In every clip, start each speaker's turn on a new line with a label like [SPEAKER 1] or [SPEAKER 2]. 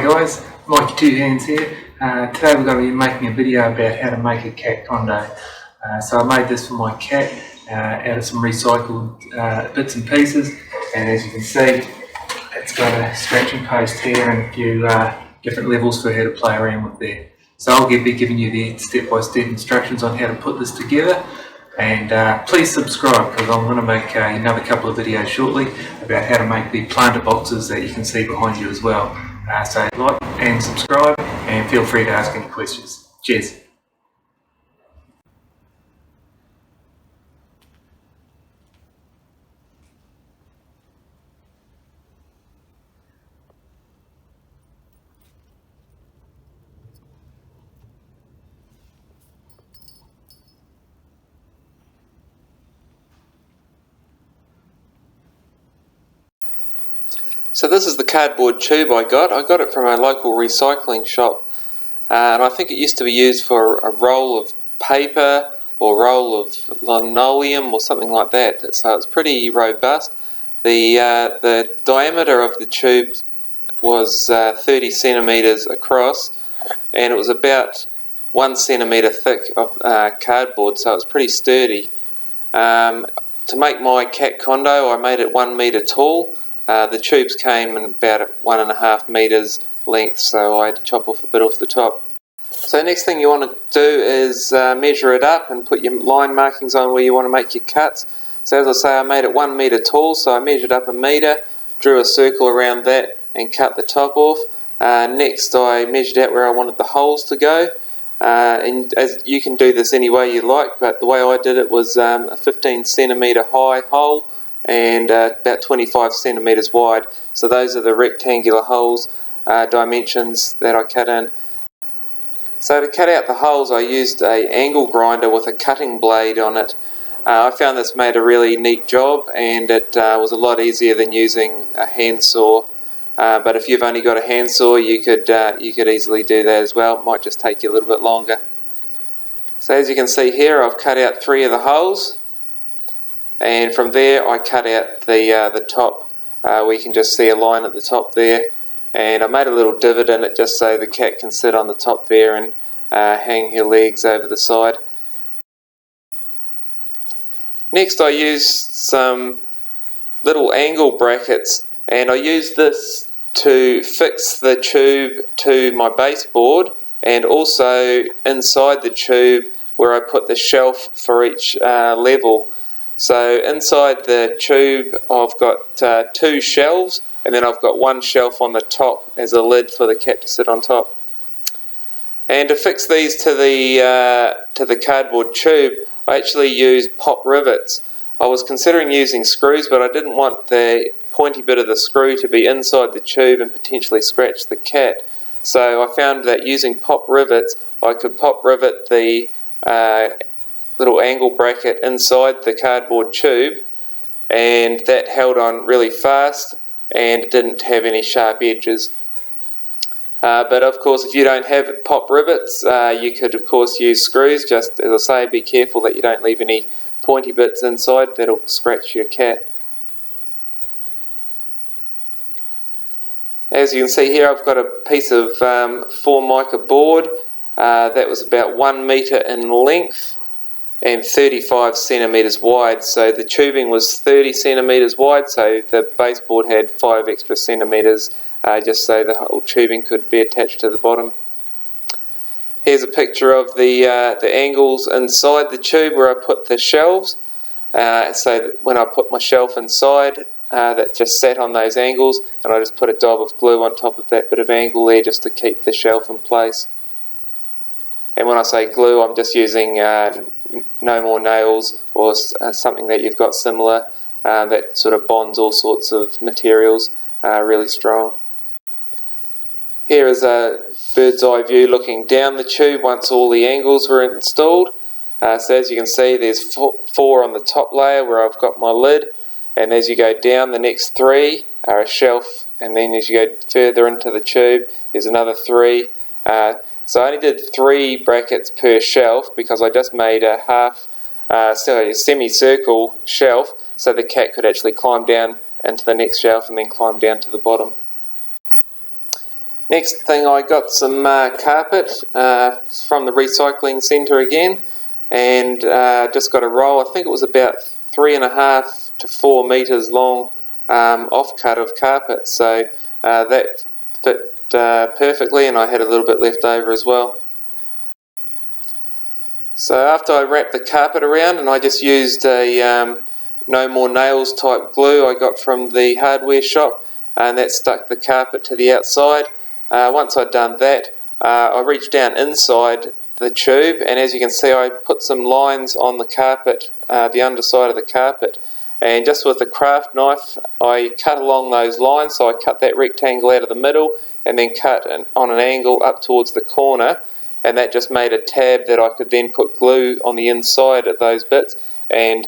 [SPEAKER 1] guys, Mike Two Hands here. Today we're going to be making a video about how to make a cat condo. So I made this for my cat out of some recycled bits and pieces, and as you can see it's got a scratching post here and a few different levels for her to play around with there. So I'll be giving you the step-by-step instructions on how to put this together, and please subscribe because I'm going to make another couple of videos shortly about how to make the planter boxes that you can see behind you as well. So like and subscribe, and feel free to ask any questions. Cheers.
[SPEAKER 2] So this is the cardboard tube I got. I got it from a local recycling shop, and I think it used to be used for a roll of paper or roll of linoleum or something like that. So it's pretty robust. The diameter of the tube was 30 centimeters across, and it was about 1 centimeter thick of cardboard, so it's pretty sturdy. To make my cat condo, I made it 1 meter tall. The tubes came in about 1.5 meters length, so I had to chop off a bit off the top. So next thing you want to do is measure it up and put your line markings on where you want to make your cuts. So as I say, I made it 1 meter tall, so I measured up 1 meter, drew a circle around that and cut the top off. Next I measured out where I wanted the holes to go, and as you can do this any way you like, but the way I did it was a 15 centimeter high hole and about 25 centimeters wide. So those are the rectangular holes dimensions that I cut in. So to cut out the holes, I used an angle grinder with a cutting blade on it. I found this made a really neat job, and it was a lot easier than using a handsaw. But if you've only got a handsaw, you could easily do that as well. It might just take you a little bit longer. So as you can see here, I've cut out 3 of the holes, and from there I cut out the top where you can just see a line at the top there, and I made a little divot in it just so the cat can sit on the top there and hang her legs over the side. Next I used some little angle brackets, and I used this to fix the tube to my baseboard, and also inside the tube where I put the shelf for each level. So inside the tube I've got 2 shelves, and then I've got 1 shelf on the top as a lid for the cat to sit on top. And to fix these to the cardboard tube, I actually used pop rivets. I was considering using screws, but I didn't want the pointy bit of the screw to be inside the tube and potentially scratch the cat. So I found that using pop rivets, I could pop rivet the little angle bracket inside the cardboard tube, and that held on really fast and didn't have any sharp edges. But of course, if you don't have pop rivets, you could of course use screws. Just as I say, be careful that you don't leave any pointy bits inside that'll scratch your cat. As you can see here, I've got a piece of Formica board that was about 1 meter in length and 35 centimeters wide. So the tubing was 30 centimeters wide, so the baseboard had 5 extra centimeters just so the whole tubing could be attached to the bottom. Here's a picture of the angles inside the tube where I put the shelves. So that when I put my shelf inside, that just sat on those angles, and I just put a dab of glue on top of that bit of angle there just to keep the shelf in place. And when I say glue, I'm just using no more nails or something that you've got similar that sort of bonds all sorts of materials really strong. Here is a bird's eye view looking down the tube once all the angles were installed. So as you can see, there's 4 on the top layer where I've got my lid, and as you go down, the next 3 are a shelf, and then as you go further into the tube, there's another 3. So I only did 3 brackets per shelf because I just made a semicircle shelf so the cat could actually climb down into the next shelf and then climb down to the bottom. Next thing, I got some carpet from the recycling centre again, and just got a roll. I think it was about 3.5 to 4 metres long offcut of carpet, so that fit perfectly, and I had a little bit left over as well. So after I wrapped the carpet around, and I just used a no more nails type glue I got from the hardware shop, and that stuck the carpet to the outside. Once I'd done that, I reached down inside the tube, and as you can see, I put some lines on the carpet, the underside of the carpet, and just with a craft knife I cut along those lines. So I cut that rectangle out of the middle and then cut on an angle up towards the corner, and that just made a tab that I could then put glue on the inside of those bits and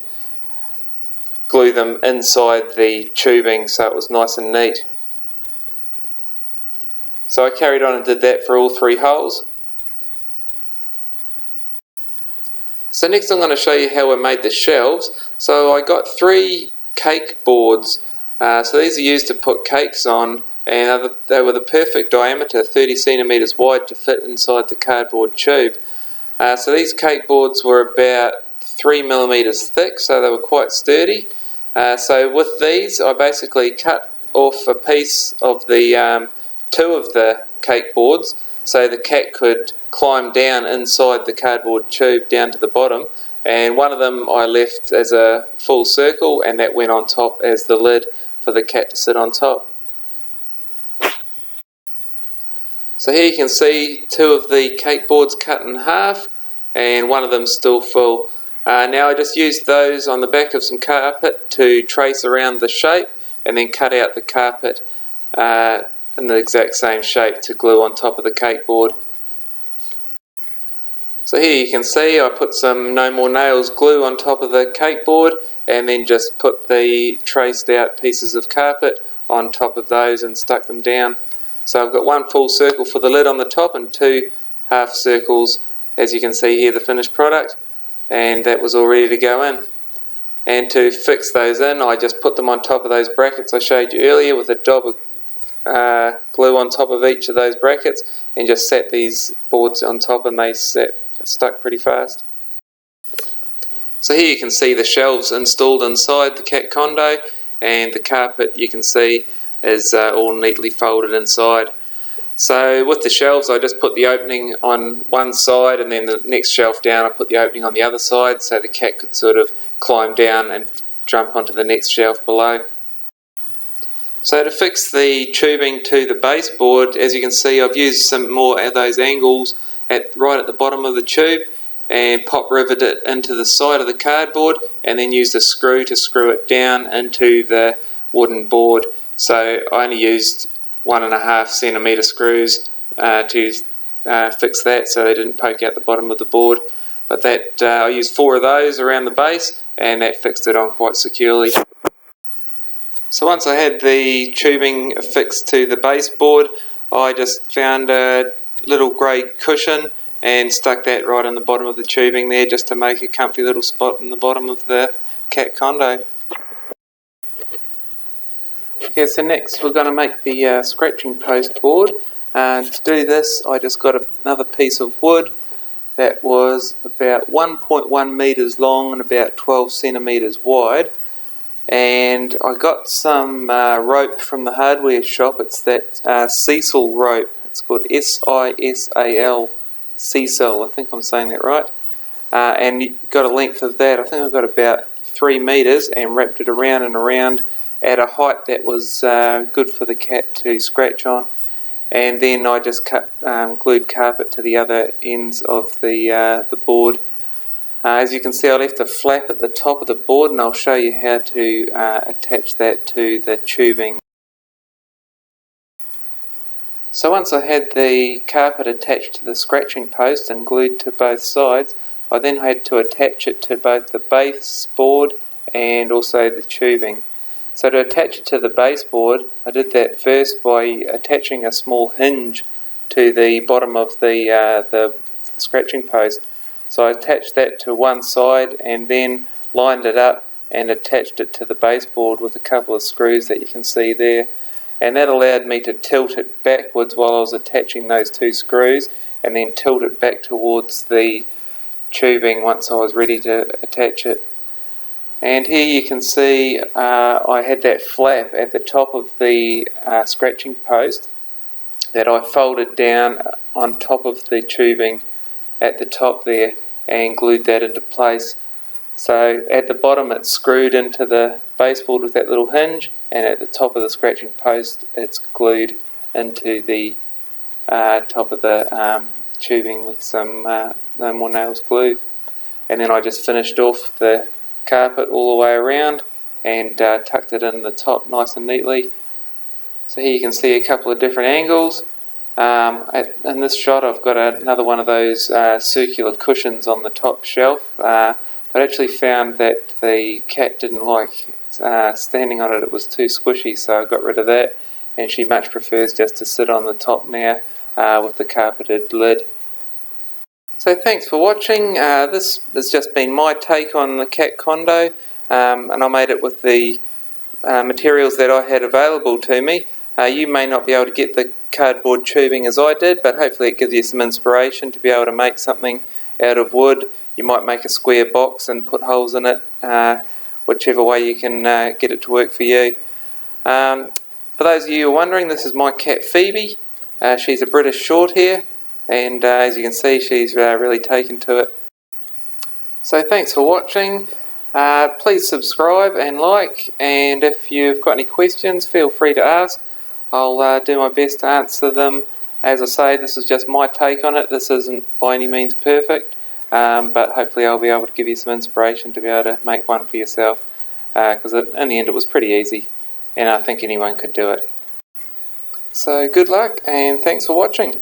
[SPEAKER 2] glue them inside the tubing, so it was nice and neat. So I carried on and did that for all 3 holes. So next I'm going to show you how I made the shelves. So I got 3 cake boards. So these are used to put cakes on, and they were the perfect diameter, 30 centimetres wide, to fit inside the cardboard tube. So these cake boards were about 3 millimetres thick, so they were quite sturdy. So with these, I basically cut off a piece of the 2 of the cake boards, so the cat could climb down inside the cardboard tube down to the bottom, and one of them I left as a full circle, and that went on top as the lid for the cat to sit on top. So here you can see 2 of the cake boards cut in half, and one of them still full. Now I just used those on the back of some carpet to trace around the shape, and then cut out the carpet in the exact same shape to glue on top of the cake board. So here you can see I put some No More Nails glue on top of the cake board, and then just put the traced out pieces of carpet on top of those and stuck them down. So I've got 1 full circle for the lid on the top and 2 half circles, as you can see here, the finished product, and that was all ready to go in. And to fix those in, I just put them on top of those brackets I showed you earlier with a dab of glue on top of each of those brackets, and just set these boards on top, and they stuck pretty fast. So here you can see the shelves installed inside the cat condo, and the carpet you can see is all neatly folded inside. So with the shelves, I just put the opening on one side, and then the next shelf down I put the opening on the other side, so the cat could sort of climb down and jump onto the next shelf below. So to fix the tubing to the baseboard, as you can see, I've used some more of those angles right at the bottom of the tube, and pop rivet it into the side of the cardboard, and then used a screw to screw it down into the wooden board. So I only used 1.5 centimetre screws to fix that, so they didn't poke out the bottom of the board. But that I used 4 of those around the base, and that fixed it on quite securely. So once I had the tubing affixed to the baseboard, I just found a little grey cushion and stuck that right on the bottom of the tubing there, just to make a comfy little spot in the bottom of the cat condo. Okay, so next we're going to make the scratching post board. To do this, I just got another piece of wood that was about 1.1 metres long and about 12 centimetres wide. And I got some rope from the hardware shop. It's that Cecil rope. It's called S-I-S-A-L, Cecil, I think I'm saying that right. And you got a length of that, I think I've got about 3 metres, and wrapped it around and around at a height that was good for the cat to scratch on. And then I just glued carpet to the other ends of the board. As you can see, I left a flap at the top of the board, and I'll show you how to attach that to the tubing. So once I had the carpet attached to the scratching post and glued to both sides, I then had to attach it to both the baseboard and also the tubing. So to attach it to the baseboard, I did that first by attaching a small hinge to the bottom of the scratching post. So I attached that to one side and then lined it up and attached it to the baseboard with a couple of screws that you can see there. and that allowed me to tilt it backwards while I was attaching those 2 screws, and then tilt it back towards the tubing once I was ready to attach it. And here you can see I had that flap at the top of the scratching post that I folded down on top of the tubing at the top there and glued that into place. So at the bottom it's screwed into the baseboard with that little hinge, and at the top of the scratching post it's glued into the top of the tubing with some no more nails glue. And then I just finished off the carpet all the way around and tucked it in the top nice and neatly. So here you can see a couple of different angles. In this shot I've got another one of those circular cushions on the top shelf. I actually found that the cat didn't like standing on it, it was too squishy, so I got rid of that, and she much prefers just to sit on the top now with the carpeted lid. So thanks for watching. This has just been my take on the cat condo, and I made it with the materials that I had available to me. You may not be able to get the cardboard tubing as I did, but hopefully it gives you some inspiration to be able to make something out of wood. You might make a square box and put holes in it, whichever way you can get it to work for you. For those of you who are wondering, this is my cat Phoebe. She's a British short hair, and as you can see she's really taken to it. So thanks for watching. Please subscribe and like, and if you've got any questions feel free to ask. I'll do my best to answer them. As I say, this is just my take on it. This isn't by any means perfect, but hopefully I'll be able to give you some inspiration to be able to make one for yourself, because in the end it was pretty easy and I think anyone could do it. So good luck and thanks for watching.